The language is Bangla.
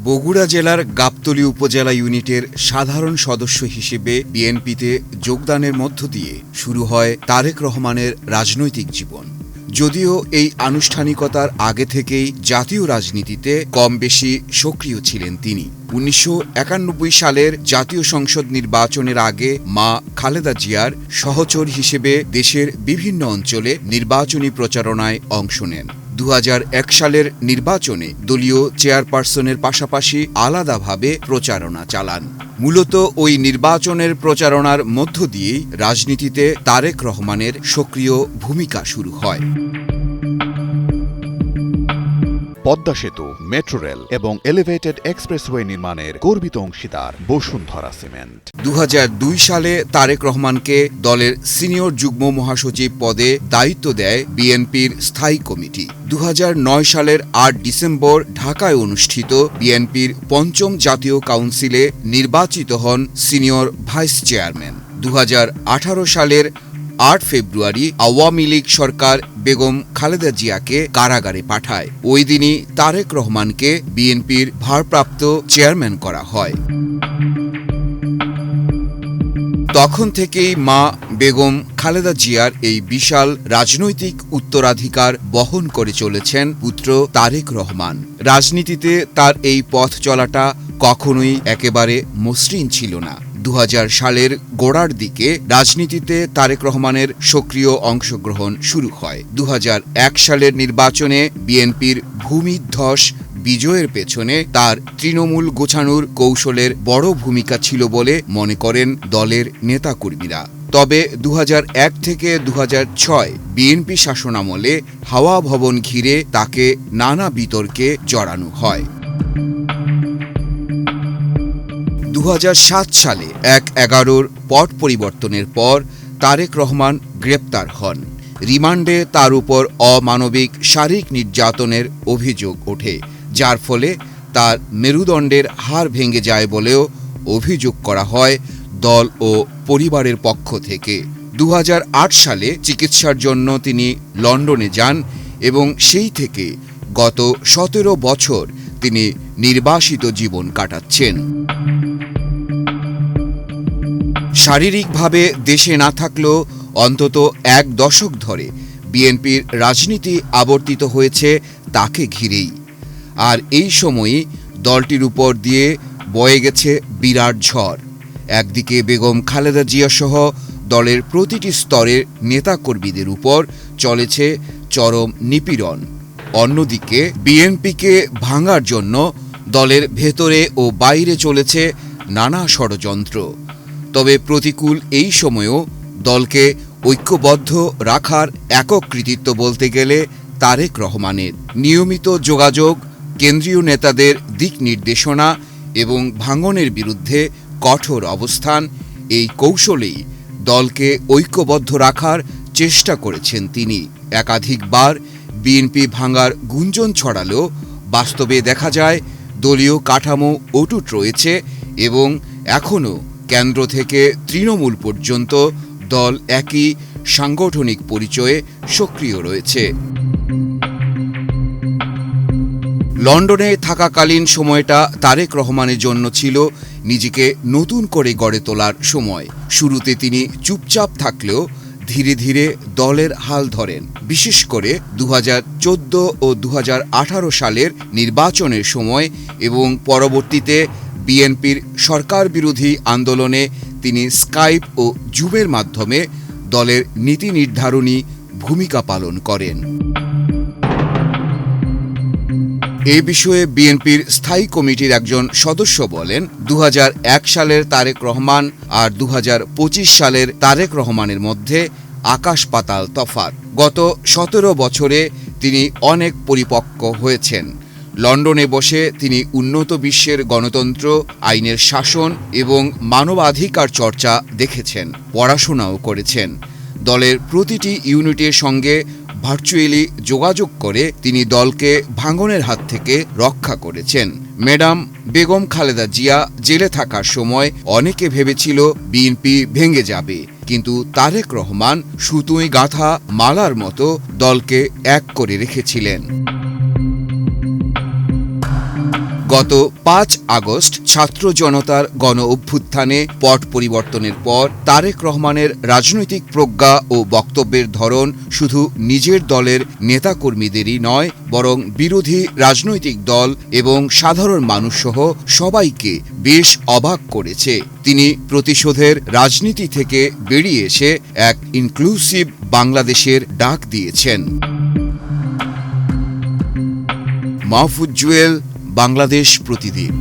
বগুড়া জেলার গাবতলী উপজেলা ইউনিটের সাধারণ সদস্য হিসেবে বিএনপিতে যোগদানের মধ্য দিয়ে শুরু হয় তারেক রহমানের রাজনৈতিক জীবন। যদিও এই আনুষ্ঠানিকতার আগে থেকেই জাতীয় রাজনীতিতে কম বেশি সক্রিয় ছিলেন তিনি। ১৯৯১ সালের জাতীয় সংসদ নির্বাচনের আগে মা খালেদা জিয়ার সহচর হিসেবে দেশের বিভিন্ন অঞ্চলে নির্বাচনী প্রচারণায় অংশ নেন। ২০০১ সালের নির্বাচনে দলীয় চেয়ারপারসনের পাশাপাশি আলাদাভাবে প্রচারণা চালান। মূলত ওই নির্বাচনের প্রচারণার মধ্য দিয়েই রাজনীতিতে তারেক রহমানের সক্রিয় ভূমিকা শুরু হয়। পদ্মা সেতু, মেট্রো রেল এবং এলিভেটেড এক্সপ্রেসওয়ে নির্মাণের গর্বিত অংশীদার বসুন্ধরা সিমেন্ট। ২০০২ সালে তারেক রহমানকে দলের সিনিয়র যুগ্ম মহাসচিব পদে দায়িত্ব দেয় বিএনপির স্থায়ী কমিটি। ২০০৯ সালের ৮ ডিসেম্বর ঢাকায় অনুষ্ঠিত বিএনপির পঞ্চম জাতীয় কাউন্সিলে নির্বাচিত হন সিনিয়র ভাইস চেয়ারম্যান। ২০১৮ সালের ৮ ফেব্রুয়ারি আওয়ামী লীগ সরকার বেগম খালেদা জিয়াকে কারাগারে পাঠায়। ওই দিনই তারেক রহমানকে বিএনপির ভারপ্রাপ্ত চেয়ারম্যান করা হয়। তখন থেকেই মা বেগম খালেদা জিয়ার এই বিশাল রাজনৈতিক উত্তরাধিকার বহন করে চলেছেন পুত্র তারেক রহমান। রাজনীতিতে তার এই পথ চলাটা কখনোই একেবারে মসৃণ ছিল না। ২০০০ সালের গোড়ার দিকে রাজনীতিতে তারেক রহমানের সক্রিয় অংশগ্রহণ শুরু হয়। ২০০১ সালের নির্বাচনে বিএনপির ভূমিধ্বস বিজয়ের পেছনে তার তৃণমূল গোছানোর কৌশলের বড় ভূমিকা ছিল বলে মনে করেন দলের নেতাকর্মীরা। তবে ২০০১ থেকে ২০০৬ বিএনপি শাসনামলে হাওয়া ভবন ঘিরে তাকে নানা বিতর্কে জড়ানো হয়। ২০০৭ সালে ১/১১ পট পরিবর্তনের পর তারেক রহমান গ্রেপ্তার হন। রিমান্ডে তার উপর অমানবিক শারীরিক নির্যাতনের অভিযোগ ওঠে, যার ফলে তার মেরুদণ্ডের হাড় ভেঙে যায় বলেও অভিযোগ করা হয় দল ও পরিবারের পক্ষ থেকে। ২০০৮ সালে চিকিৎসার জন্য তিনি লন্ডনে যান এবং সেই থেকে গত ১৭ বছর তিনি নির্বাসিত জীবন কাটাচ্ছেন। শারীরিকভাবে দেশে না থাকলেও অন্তত ১ দশক ধরে বিএনপির রাজনীতি আবর্তিত হয়েছে তাকে ঘিরেই। আর এই সময়ই দলটির উপর দিয়ে বয়ে গেছে বিরাট ঝড়। একদিকে বেগম খালেদা জিয়া সহ দলের প্রতিটি স্তরের নেতাকর্মীদের উপর চলেছে চরম নিপীড়ন, অন্যদিকে বিএনপিকে ভাঙার জন্য দলের ভেতরে ও বাইরে চলেছে নানা ষড়যন্ত্র। তবে প্রতিকূল এই সময়েও দলকে ঐক্যবদ্ধ রাখার একক কৃতিত্ব বলতে গেলে তারেক রহমানের। নিয়মিত যোগাযোগ, কেন্দ্রীয় নেতাদের দিক নির্দেশনা এবং ভাঙনের বিরুদ্ধে কঠোর অবস্থান, এই কৌশলেই দলকে ঐক্যবদ্ধ রাখার চেষ্টা করেছেন তিনি। একাধিকবার বিএনপি ভাঙার গুঞ্জন ছড়ালেও বাস্তবে দেখা যায় দলীয় কাঠামো অটুট রয়েছে এবং এখনও কেন্দ্র থেকে তৃণমূল পর্যন্ত দল একই সাংগঠনিক পরিচয়ে সক্রিয় রয়েছে। লন্ডনে থাকাকালীন সময়টা তারেক রহমানের জন্য ছিল নিজেকে নতুন করে গড়ে তোলার সময়। শুরুতে তিনি চুপচাপ থাকলেও ধীরে ধীরে দলের হাল ধরেন। বিশেষ করে ২০১৪ ও ২০১৮ সালের নির্বাচনের সময় এবং পরবর্তীতে বিএনপির সরকার বিরোধী আন্দোলনে তিনি স্কাইপ ও জুমের মাধ্যমে দলের নীতি নির্ধারণী ভূমিকা পালন করেন। এ বিষয়ে বিএনপির স্থায়ী কমিটির একজন সদস্য বলেন, ২০০১ সালের তারেক রহমান আর ২০২৫ সালের তারেক রহমানের মধ্যে আকাশ পাতাল তফাৎ। গত ১৭ বছরে তিনি অনেক পরিপক্ক হয়েছেন। লন্ডনে বসে তিনি উন্নত বিশ্বের গণতন্ত্র, আইনের শাসন এবং মানবাধিকার চর্চা দেখেছেন, পড়াশোনাও করেছেন। দলের প্রতিটি ইউনিটের সঙ্গে ভার্চুয়ালি যোগাযোগ করে তিনি দলকে ভাঙনের হাত থেকে রক্ষা করেছেন। ম্যাডাম বেগম খালেদা জিয়া জেলে থাকার সময় অনেকে ভেবেছিল বিএনপি ভেঙে যাবে, কিন্তু তারেক রহমান সুতোয় গাঁথা মালার মতো দলকে এক করে রেখেছিলেন। গত 5 আগস্ট ছাত্র জনতার গণ অভ্যুত্থানে পট পরিবর্তনের পর তারেক রহমানের রাজনৈতিক প্রজ্ঞা ও বক্তব্যের ধরন শুধু নিজের দলের নেতাকর্মীদেরই নয়, বরং বিরোধী রাজনৈতিক দল এবং সাধারণ মানুষসহ সবাইকে বেশ অবাক করেছে। তিনি প্রতিশোধের রাজনীতি থেকে বেরিয়ে এসে এক ইনক্লুসিভ বাংলাদেশের ডাক দিয়েছেন। মাহফুজ জুয়েল, বাংলাদেশ প্রতিদিন।